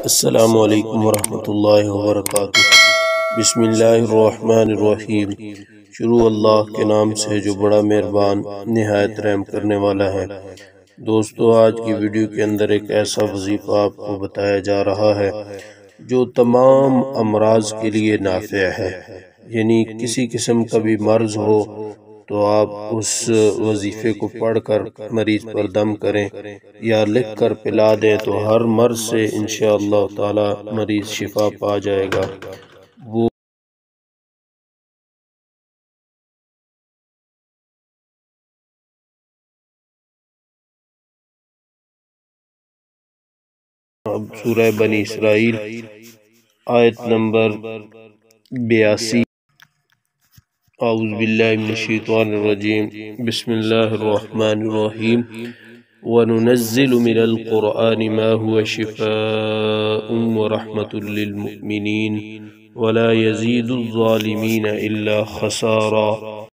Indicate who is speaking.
Speaker 1: السلام علیکم ورحمۃ اللہ وبرکاتہ۔ بسم اللہ الرحمن الرحیم۔ شروع اللہ کے نام سے جو بڑا مہربان نہایت رحم کرنے والا ہے۔ دوستو، آج کی ویڈیو کے اندر ایک ایسا وظیفہ آپ کو بتایا جا رہا ہے جو تمام امراض کے لیے نافع ہے، یعنی کسی قسم کا بھی مرض ہو تو آپ اس وظیفے کو پڑھ کر مریض پر دم کریں یا لکھ کر پلا دیں تو ہر مرض سے انشاءاللہ تعالی مریض شفا پا جائے گا۔ وہ اب سورہ بنی اسرائیل آیت نمبر 82۔ اعوذ باللہ من الشیطان الرجیم، بسم اللہ الرحمن الرحیم۔ وَنُنَزِّلُ مِنَ الْقُرْآنِ مَا هُوَ شِفَاءٌ وَرَحْمَةٌ لِّلْمُؤْمِنِينَ وَلَا يَزِيدُ الظَّالِمِينَ إِلَّا خَسَارًا۔